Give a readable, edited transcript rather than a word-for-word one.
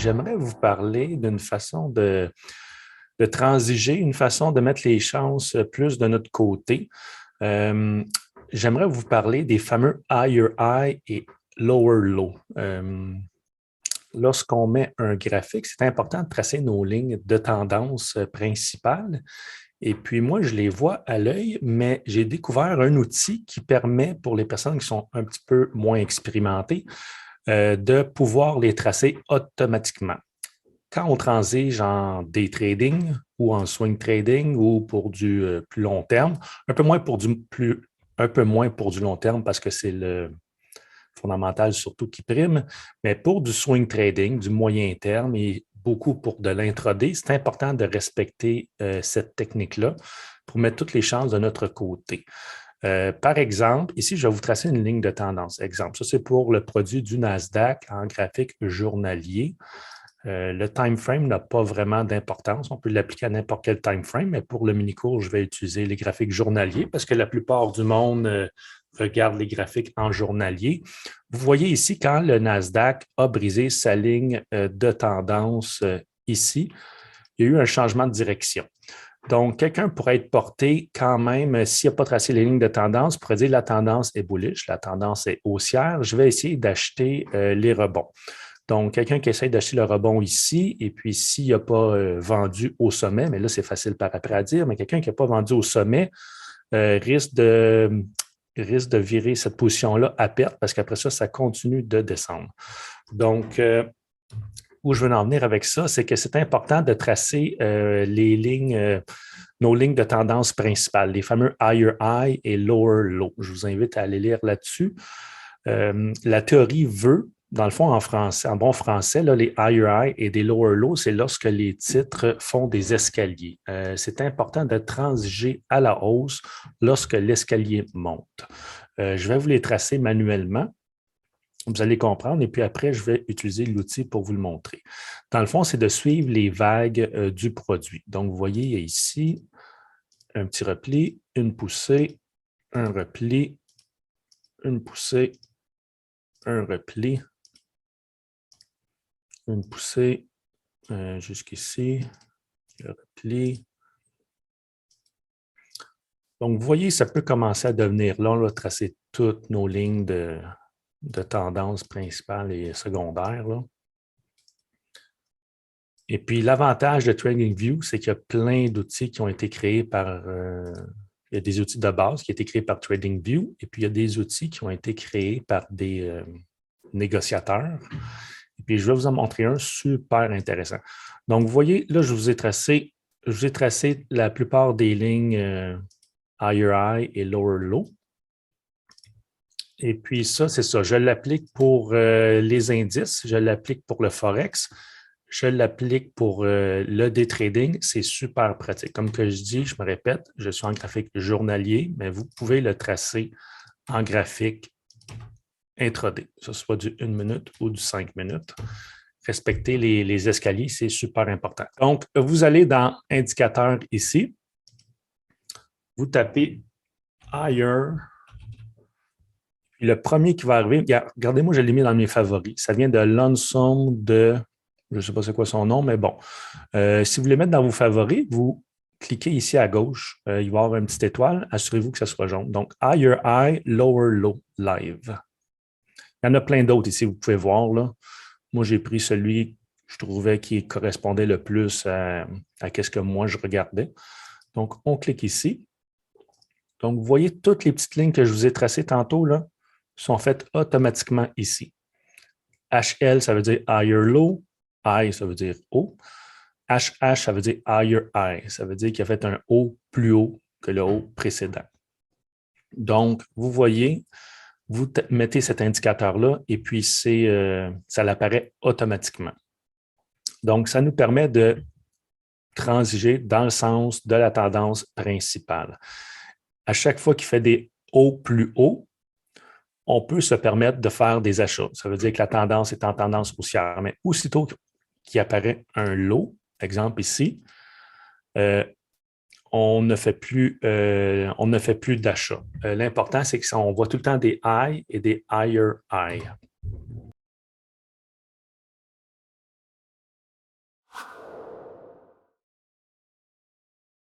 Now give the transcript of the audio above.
j'aimerais vous parler d'une façon de transiger, une façon de mettre les chances plus de notre côté. J'aimerais vous parler des fameux higher high et lower low. Lorsqu'on met un graphique, c'est important de tracer nos lignes de tendance principales. Et puis moi, je les vois à l'œil, mais j'ai découvert un outil qui permet pour les personnes qui sont un petit peu moins expérimentées de pouvoir les tracer automatiquement. Quand on transige en day trading ou en swing trading ou pour du plus long terme, un peu moins pour du long terme parce que c'est le fondamental surtout qui prime, mais pour du swing trading, du moyen terme et beaucoup pour de l'intraday, c'est important de respecter cette technique-là pour mettre toutes les chances de notre côté. Par exemple, ici, je vais vous tracer une ligne de tendance. Exemple, ça c'est pour le produit du Nasdaq en graphique journalier. Le time frame n'a pas vraiment d'importance. On peut l'appliquer à n'importe quel time frame, mais pour le mini-cours, je vais utiliser les graphiques journaliers parce que la plupart du monde regarde les graphiques en journalier. Vous voyez ici, quand le Nasdaq a brisé sa ligne de tendance ici, il y a eu un changement de direction. Donc, quelqu'un pourrait être porté quand même, s'il n'a pas tracé les lignes de tendance, pourrait dire la tendance est bullish, la tendance est haussière. Je vais essayer d'acheter les rebonds. Donc, quelqu'un qui essaie d'acheter le rebond ici, et puis s'il n'a pas vendu au sommet, mais là, c'est facile par après à dire, mais quelqu'un qui n'a pas vendu au sommet risque de virer cette position-là à perte parce qu'après ça, ça continue de descendre. Donc, où je veux en venir avec ça, c'est que c'est important de tracer les lignes, nos lignes de tendance principales, les fameux higher high et lower low. Je vous invite à aller lire là-dessus. La théorie veut, dans le fond, en français, en bon français, là, les higher high et des lower low, c'est lorsque les titres font des escaliers. C'est important de transiger à la hausse lorsque l'escalier monte. Je vais vous les tracer manuellement. Vous allez comprendre, et puis après, je vais utiliser l'outil pour vous le montrer. Dans le fond, c'est de suivre les vagues du produit. Donc, vous voyez, il y a ici un petit repli, une poussée, un repli, une poussée, un repli, une poussée jusqu'ici, le repli. Donc, vous voyez, ça peut commencer à devenir long, là, tracer toutes nos lignes de tendance principale et secondaire, là. Et puis, l'avantage de TradingView, c'est qu'il y a plein d'outils qui ont été créés par... il y a des outils de base qui ont été créés par TradingView, et puis il y a des outils qui ont été créés par des négociateurs. Et puis, je vais vous en montrer un super intéressant. Donc, vous voyez, là, je vous ai tracé la plupart des lignes higher high et lower low. Et puis, ça, c'est ça. Je l'applique pour les indices, je l'applique pour le Forex. Je l'applique pour le day trading, c'est super pratique. Comme que je dis, je me répète, je suis en graphique journalier, mais vous pouvez le tracer en graphique intraday, que ce soit du 1 minute ou du 5 minutes. Respecter les escaliers, c'est super important. Donc, vous allez dans indicateur ici, vous tapez higher. Le premier qui va arriver, regardez-moi, je l'ai mis dans mes favoris. Ça vient de Lonesome de... Je ne sais pas c'est quoi son nom, mais bon. Si vous voulez mettre dans vos favoris, vous cliquez ici à gauche. Il va y avoir une petite étoile. Assurez-vous que ça soit jaune. Donc, Higher High, Lower Low Live. Il y en a plein d'autres ici, vous pouvez voir, là. Moi, j'ai pris celui que je trouvais qui correspondait le plus à ce que moi, je regardais. Donc, on clique ici. Donc, vous voyez toutes les petites lignes que je vous ai tracées tantôt, là, sont faites automatiquement ici. HL, ça veut dire Higher Low. I, ça veut dire haut. HH, ça veut dire higher high. Ça veut dire qu'il a fait un haut plus haut que le haut précédent. Donc, vous voyez, vous mettez cet indicateur-là et puis ça l'apparaît automatiquement. Donc, ça nous permet de transiger dans le sens de la tendance principale. À chaque fois qu'il fait des hauts plus hauts, on peut se permettre de faire des achats. Ça veut dire que la tendance est en tendance haussière. Mais aussitôt qu'il apparaît un low, exemple ici, on ne fait plus d'achat. L'important, c'est qu'on voit tout le temps des high et des higher high.